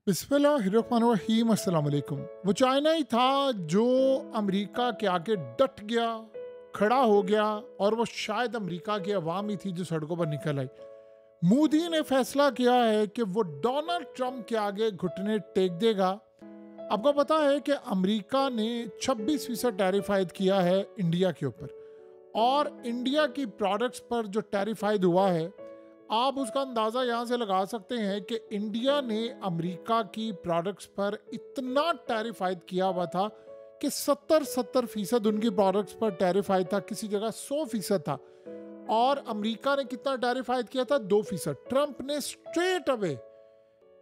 बिस्मिल्लाहिर्रहमानिर्रहीम अस्सलाम वालेकुम। वो चाइना ही था जो अमेरिका के आगे डट गया, खड़ा हो गया, और वो शायद अमेरिका की अवाम ही थी जो सड़कों पर निकल आई। मोदी ने फैसला किया है कि वो डोनाल्ड ट्रंप के आगे घुटने टेक देगा। आपको पता है कि अमेरिका ने 26% टैरिफ आयद किया है इंडिया के ऊपर, और इंडिया की प्रोडक्ट्स पर जो टैरिफ आयद हुआ है, आप उसका अंदाज़ा यहाँ से लगा सकते हैं कि इंडिया ने अमेरिका की प्रोडक्ट्स पर इतना टैरिफ आयद किया हुआ था कि 70% उनकी प्रोडक्ट्स पर टैरिफ आयद था, किसी जगह 100% था। और अमेरिका ने कितना टैरिफ आयद किया था? 2%। ट्रंप ने स्ट्रेट अवे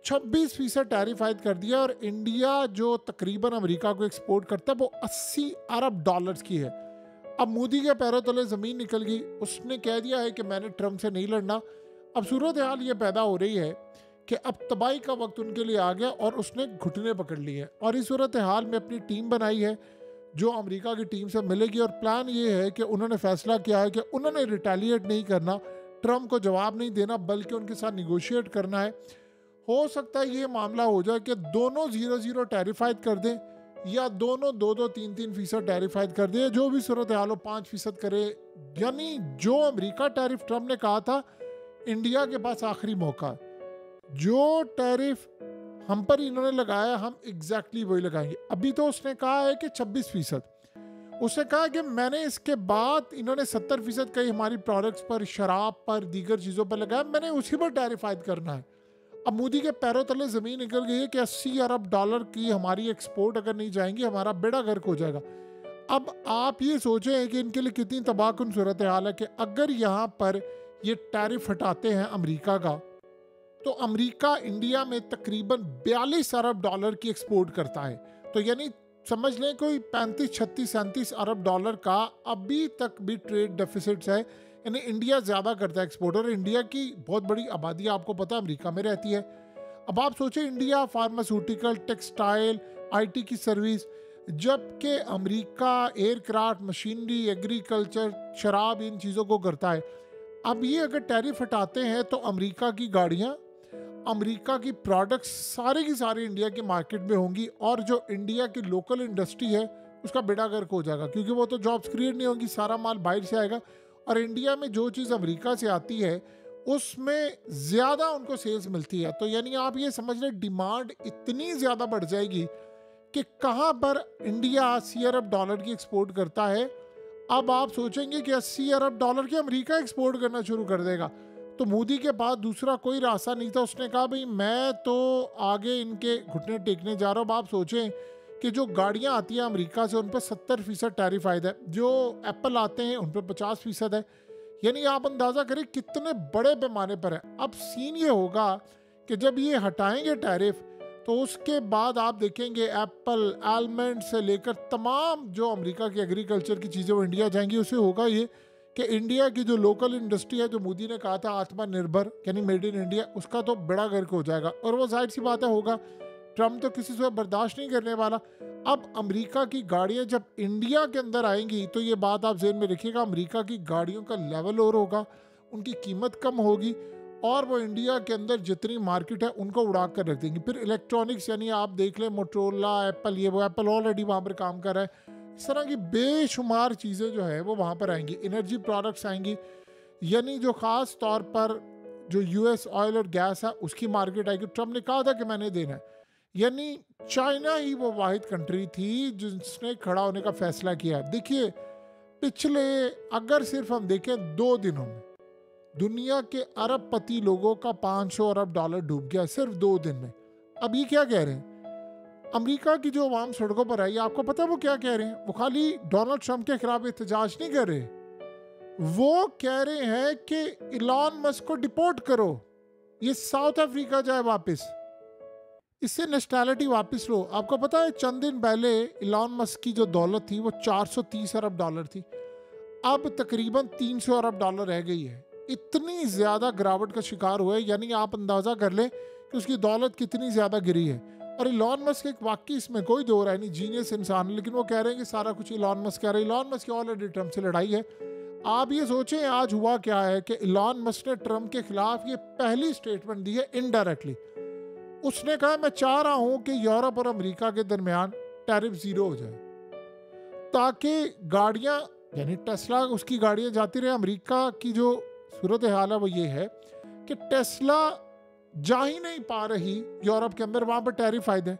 26% टैरिफ आयद कर दिया, और इंडिया जो तकरीबन अमेरिका को एक्सपोर्ट करता है वो 80 अरब डॉलर्स की है। अब मोदी के पैरों तले ज़मीन निकल गई। उसने कह दिया है कि मैंने ट्रंप से नहीं लड़ना। अब सूरत हाल ये पैदा हो रही है कि अब तबाही का वक्त उनके लिए आ गया और उसने घुटने पकड़ लिए हैं, और इस सूरत हाल में अपनी टीम बनाई है जो अमेरिका की टीम से मिलेगी। और प्लान ये है कि उन्होंने फैसला किया है कि उन्होंने रिटेलिएट नहीं करना, ट्रंप को जवाब नहीं देना, बल्कि उनके साथ निगोशिएट करना है। हो सकता है ये मामला हो जाए कि दोनों 0-0 टैरिफ आयद कर दें, या दोनों 2-2, 3-3% टैरिफ आयद कर दें, जो भी सूरत हाल हो 5% करे। यानी जो अमेरिका टैरिफ ट्रंप ने कहा था, इंडिया के पास आखिरी मौका है। जो टैरिफ हम पर इन्होंने लगाया, हम एग्जैक्टली वही लगाएंगे। अभी तो उसने कहा है कि 26%। उसने कहा कि मैंने इसके बाद इन्होंने 70% कही हमारी प्रोडक्ट्स पर, शराब पर, दीगर चीज़ों पर लगाया, मैंने उसी पर टैरिफ आयद करना है। अब मोदी के पैरों तले ज़मीन निकल गई है कि 80 अरब डॉलर की हमारी एक्सपोर्ट अगर नहीं जाएंगी, हमारा बेड़ा गर्क हो जाएगा। अब आप ये सोचें कि इनके लिए कितनी तबाहकुन सूरत हाल है कि अगर यहाँ पर ये टैरिफ हटाते हैं अमेरिका का, तो अमेरिका इंडिया में तकरीबन 42 अरब डॉलर की एक्सपोर्ट करता है। तो यानी समझ लें कोई 35, 36, 37 अरब डॉलर का अभी तक भी ट्रेड डेफिसिट्स है। यानी इंडिया ज़्यादा करता है एक्सपोर्ट, और इंडिया की बहुत बड़ी आबादी आपको पता है अमेरिका में रहती है। अब आप सोचें, इंडिया फार्मास्यूटिकल, टेक्सटाइल, आईटी की सर्विस, जबकि अमेरिका एयरक्राफ्ट, मशीनरी, एग्रीकल्चर, शराब, इन चीज़ों को करता है। अब ये अगर टैरिफ हटाते हैं तो अमेरिका की गाड़ियाँ, अमेरिका की प्रोडक्ट्स सारी की सारी इंडिया की मार्केट में होंगी, और जो इंडिया की लोकल इंडस्ट्री है उसका बेड़ा गर्क हो जाएगा, क्योंकि वो तो जॉब्स क्रिएट नहीं होंगी, सारा माल बाहर से आएगा। और इंडिया में जो चीज़ अमेरिका से आती है उसमें ज़्यादा उनको सेल्स मिलती है। तो यानी आप ये समझ लें, डिमांड इतनी ज़्यादा बढ़ जाएगी कि कहाँ पर इंडिया 80 अरब डॉलर की एक्सपोर्ट करता है, अब आप सोचेंगे कि 80 अरब डॉलर की अमेरिका एक्सपोर्ट करना शुरू कर देगा। तो मोदी के पास दूसरा कोई रास्ता नहीं था। उसने कहा भाई मैं तो आगे इनके घुटने टेकने जा रहा हूँ। अब आप सोचें कि जो गाड़ियाँ आती हैं अमेरिका से उन पर 70% टैरिफ आयद है, जो एप्पल आते हैं उन पर 50% है। यानी आप अंदाज़ा करें कितने बड़े पैमाने पर है। अब सीन ये होगा कि जब ये हटाएंगे टैरिफ, तो उसके बाद आप देखेंगे एप्पल, आलमंड से लेकर तमाम जो अमेरिका की एग्रीकल्चर की चीज़ें वो इंडिया जाएंगी। उससे होगा ये कि इंडिया की जो लोकल इंडस्ट्री है, जो मोदी ने कहा था आत्मनिर्भर यानी मेड इन इंडिया, उसका तो बड़ा गर्क हो जाएगा। और वो जाहिर सी बात है होगा, ट्रम्प तो किसी से बर्दाश्त नहीं करने वाला। अब अमेरिका की गाड़ियाँ जब इंडिया के अंदर आएंगी, तो ये बात आप ज़हन में रखिएगा, अमेरिका की गाड़ियों का लेवल और होगा, उनकी कीमत कम होगी, और वो इंडिया के अंदर जितनी मार्केट है उनको उड़ा कर रख देंगी। फिर इलेक्ट्रॉनिक्स, यानी आप देख लें मोटरोला, एप्पल, ये वो, एप्पल ऑलरेडी वहाँ पर काम कर रहा है। इस तरह की बेशुमार चीज़ें जो है वो वहाँ पर आएंगी। एनर्जी प्रोडक्ट्स आएंगी, यानी जो ख़ास तौर पर जो यूएस ऑयल और गैस है उसकी मार्केट आएगी। ट्रम्प ने कहा था कि मैंने देना है। यानी चाइना ही वो वाहिद कंट्री थी जिसने खड़ा होने का फैसला किया। देखिए, पिछले अगर सिर्फ हम देखें 2 दिनों में दुनिया के अरबपति लोगों का 500 अरब डॉलर डूब गया सिर्फ 2 दिन में। अब ये क्या कह रहे हैं? अमेरिका की जो आवाम सड़कों पर आई, आपको पता है वो क्या कह रहे हैं? वो खाली डोनाल्ड ट्रंप के खिलाफ एहतजाज नहीं कर रहे, वो कह रहे हैं कि इलॉन मस्क को डिपोर्ट करो, ये साउथ अफ्रीका जाए वापस, इससे नेशनैलिटी वापस लो। आपको पता है चंद दिन पहले इलॉन मस्क की जो दौलत थी वो 430 अरब डॉलर थी, अब तकरीबन 300 अरब डॉलर रह गई है। इतनी ज़्यादा गिरावट का शिकार हुआ है, यानी आप अंदाज़ा कर लें कि उसकी दौलत कितनी ज़्यादा गिरी है। और इलॉन मस्क एक वाकई इसमें कोई दो राय नहीं, जीनियस इंसान है, लेकिन वो कह रहे हैं कि सारा कुछ इलॉन मस्क कह रहे हैं। इलॉन मस्क की ऑलरेडी ट्रम्प से लड़ाई है। आप ये सोचें आज हुआ क्या है कि इलॉन मस्क ने ट्रम्प के खिलाफ ये पहली स्टेटमेंट दी है इनडायरेक्टली। उसने कहा मैं चाह रहा हूं कि यूरोप और अमेरिका के दरमियान टैरिफ जीरो हो जाए, ताकि गाड़ियां, यानी टेस्ला उसकी गाड़ियां जाती रहे। अमेरिका की जो सूरत हाल है वो ये है कि टेस्ला जा ही नहीं पा रही यूरोप के अंदर, वहां पर टैरिफ आए थे।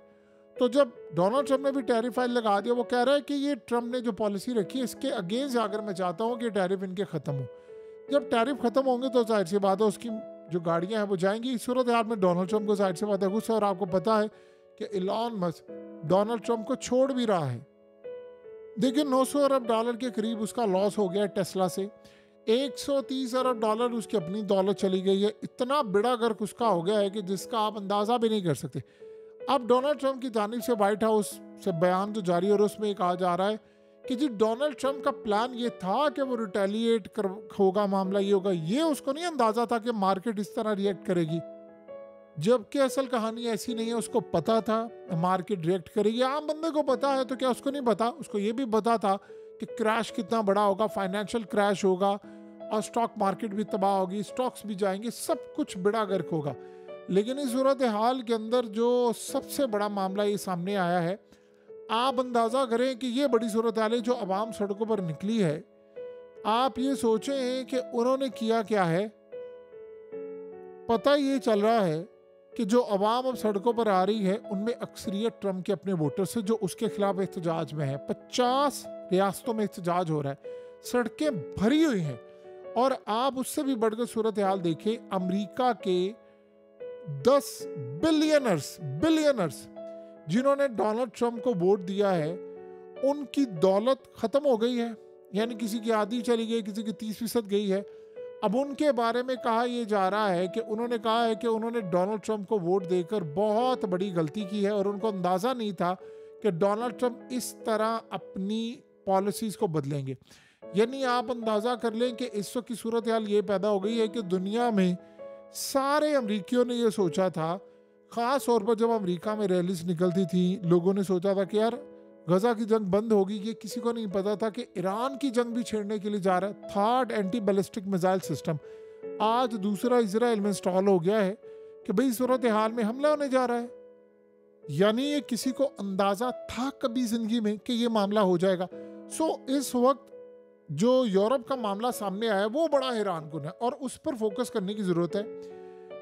तो जब डोनाल्ड ट्रंप ने भी टैरिफ लगा दिया, वो कह रहा है कि ये ट्रंप ने जो पॉलिसी रखी है इसके अगेंस्ट जाकर मैं चाहता हूँ कि टैरिफ इनके खत्म हो। जब टैरिफ खत्म होंगे तो जाहिर सी बात है उसकी जो गाड़ियां हैं वो जाएंगी। इस सूरत हाल में डोनाल्ड ट्रंप को जाहिर सी बात है गुस्सा, और आपको पता है कि इलॉन मस्क डोनाल्ड ट्रंप को छोड़ भी रहा है। देखिए 900 अरब डॉलर के करीब उसका लॉस हो गया टेस्ला से, 130 अरब डॉलर उसकी अपनी दौलत चली गई है। इतना बड़ा गर्क उसका हो गया है कि जिसका आप अंदाजा भी नहीं कर सकते। अब डोनाल्ड ट्रंप की जानिब से व्हाइट हाउस से बयान जो जारी हो रहा है उसमें कहा जा रहा है कि जी डोनाल्ड ट्रंप का प्लान ये था कि वो रिटेलिएट होगा, मामला ये होगा। ये उसको नहीं अंदाजा था कि मार्केट इस तरह रिएक्ट करेगी, जबकि असल कहानी ऐसी नहीं है। उसको पता था मार्केट रिएक्ट करेगी। आम बंदे को पता है तो क्या उसको नहीं पता? उसको ये भी पता था कि क्रैश कितना बड़ा होगा, फाइनेंशियल क्रैश होगा और स्टॉक मार्केट भी तबाह होगी, स्टॉक्स भी जाएंगे, सब कुछ बड़ा गर्क होगा। लेकिन इस सूरत हाल के अंदर जो सबसे बड़ा मामला ये सामने आया है, आप अंदाज़ा करें कि ये बड़ी सूरत हाल है जो आवाम सड़कों पर निकली है। आप ये सोचें कि उन्होंने किया क्या है। पता ये चल रहा है कि जो अवाम अब सड़कों पर आ रही है उनमें अक्सरियत ट्रंप के अपने वोटर से जो उसके खिलाफ एहतजाज में है। 50 रियासतों में एहतजाज हो रहा है, सड़कें भरी हुई हैं। और आप उससे भी बढ़कर सूरत हाल देखें, अमेरिका के 10 बिलियनर्स जिन्होंने डोनाल्ड ट्रंप को वोट दिया है, उनकी दौलत खत्म हो गई है। यानी किसी की आधी चली गई, किसी की 30% गई है। अब उनके बारे में कहा यह जा रहा है कि उन्होंने कहा है कि उन्होंने डोनाल्ड ट्रंप को वोट देकर बहुत बड़ी गलती की है और उनको अंदाज़ा नहीं था कि डोनाल्ड ट्रंप इस तरह अपनी पॉलिसीज़ को बदलेंगे। यानी आप अंदाज़ा कर लें कि इस वक्त की सूरत हाल ये पैदा हो गई है कि दुनिया में सारे अमरीकियों ने ये सोचा था, ख़ास तौर पर जब अमेरिका में रैलीज निकलती थी, लोगों ने सोचा था कि यार गजा की जंग बंद होगी। ये किसी को नहीं पता था कि ईरान की जंग भी छेड़ने के लिए जा रहा है। Third anti ballistic missile system, आज दूसरा इजराइल में इंस्टॉल हो गया है कि भाई सूरत हाल में हमला होने जा रहा है। यानी ये किसी को अंदाजा था कभी जिंदगी में कि ये मामला हो जाएगा। सो इस वक्त जो यूरोप का मामला सामने आया वो बड़ा हैरानकुन है और उस पर फोकस करने की जरूरत है।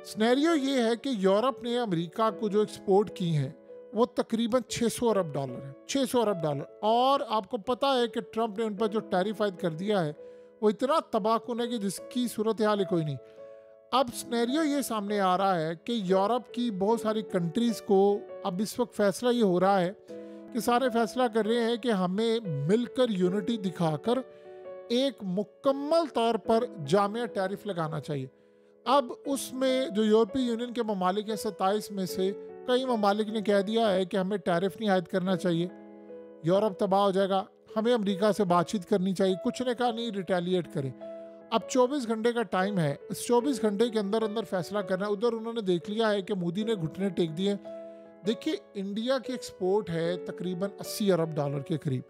सिनेरियो ये है कि यूरोप ने अमेरिका को जो एक्सपोर्ट की हैं वो तकरीबन 600 अरब डॉलर है, 600 अरब डॉलर। और आपको पता है कि ट्रंप ने उन पर जो टैरिफ आयद कर दिया है वो इतना तबाहकुन है कि जिसकी सूरत हाल कोई नहीं। अब सिनेरियो ये सामने आ रहा है कि यूरोप की बहुत सारी कंट्रीज़ को अब इस वक्त फैसला ये हो रहा है कि सारे फैसला कर रहे हैं कि हमें मिलकर यूनिटी दिखाकर एक मुकम्मल तौर पर जामिया टैरिफ लगाना चाहिए। अब उसमें जो यूरोपीय यूनियन के ममालिक हैं 27 में से कई ममालिक ने कह दिया है कि हमें टैरिफ नहीं आयद करना चाहिए, यूरोप तबाह हो जाएगा, हमें अमेरिका से बातचीत करनी चाहिए। कुछ ने कहा नहीं, रिटेलिएट करें। अब 24 घंटे का टाइम है, इस 24 घंटे के अंदर अंदर फैसला करना है। उधर उन्होंने देख लिया है कि मोदी ने घुटने टेक दिए। देखिए इंडिया की एक्सपोर्ट है तकरीबन 80 अरब डॉलर के करीब,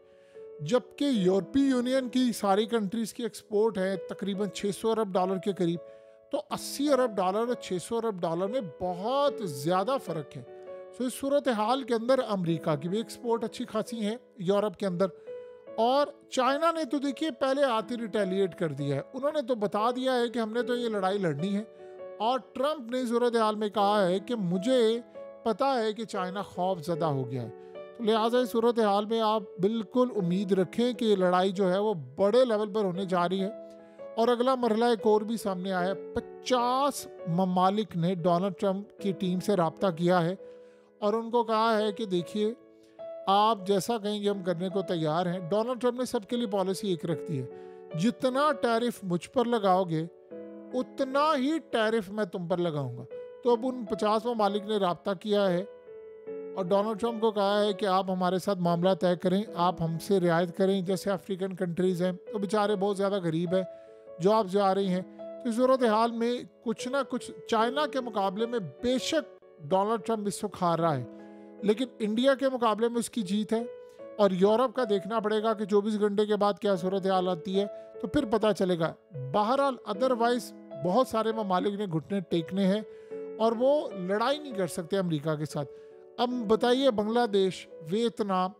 जबकि यूरोपीय यूनियन की सारी कंट्रीज़ की एक्सपोर्ट है तकरीबन 600 अरब डॉलर के करीब। तो 80 अरब डॉलर और 600 अरब डॉलर में बहुत ज़्यादा फ़र्क है। तो इस सूरत हाल के अंदर अमेरिका की भी एक्सपोर्ट अच्छी खासी है यूरोप के अंदर। और चाइना ने तो देखिए पहले आते रिटेलिएट कर दिया है, उन्होंने तो बता दिया है कि हमने तो ये लड़ाई लड़नी है। और ट्रंप ने सूरत हाल में कहा है कि मुझे पता है कि चाइना खौफ ज़दा हो गया है। तो लिहाजा इस सूरत हाल में आप बिल्कुल उम्मीद रखें कि ये लड़ाई जो है वो बड़े लेवल पर होने जा रही है। और अगला मरहला एक और भी सामने आया है। 50 ममालिक ने डोनाल्ड ट्रंप की टीम से रब्ता किया है और उनको कहा है कि देखिए आप जैसा कहेंगे हम करने को तैयार हैं। डोनाल्ड ट्रंप ने सबके लिए पॉलिसी एक रख दी है, जितना टैरिफ मुझ पर लगाओगे उतना ही टैरिफ मैं तुम पर लगाऊंगा। तो अब उन 50 ममालिक ने रब्ता किया है और डोनाल्ड ट्रंप को कहा है कि आप हमारे साथ मामला तय करें, आप हमसे रियायत करें। जैसे अफ्रीकन कंट्रीज़ हैं तो बेचारे बहुत ज़्यादा गरीब हैं, जॉब जा रही हैं। तो सूरत हाल में कुछ ना कुछ चाइना के मुकाबले में बेशक डोनाल्ड ट्रंप इस वक्त हार रहा है, लेकिन इंडिया के मुकाबले में उसकी जीत है। और यूरोप का देखना पड़ेगा कि 24 घंटे के बाद क्या सूरत हाल आती है, तो फिर पता चलेगा। बहरहाल अदरवाइज बहुत सारे ममालिक ने घुटने टेकने हैं और वो लड़ाई नहीं कर सकते अमेरिका के साथ। अब बताइए बांग्लादेश, वियतनाम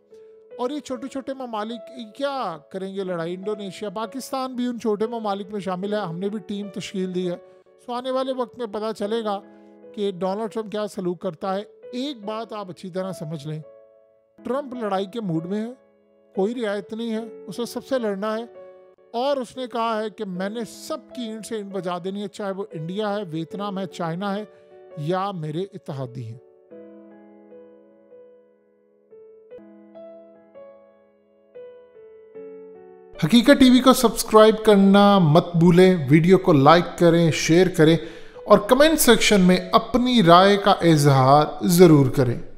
और ये छोटे छोटे ममालिक क्या करेंगे लड़ाई? इंडोनेशिया, पाकिस्तान भी उन छोटे ममालिक में शामिल है। हमने भी टीम तश्कील दी है। सो आने वाले वक्त में पता चलेगा कि डोनाल्ड ट्रंप क्या सलूक करता है। एक बात आप अच्छी तरह समझ लें, ट्रंप लड़ाई के मूड में है, कोई रियायत नहीं है, उसे सबसे लड़ना है। और उसने कहा है कि मैंने सबकी ईंट से ईंट बजा देनी है, चाहे वो इंडिया है, वियतनाम है, चाइना है या मेरे इत्तेहादी हैं। हकीकत टीवी को सब्सक्राइब करना मत भूलें, वीडियो को लाइक करें, शेयर करें और कमेंट सेक्शन में अपनी राय का इजहार ज़रूर करें।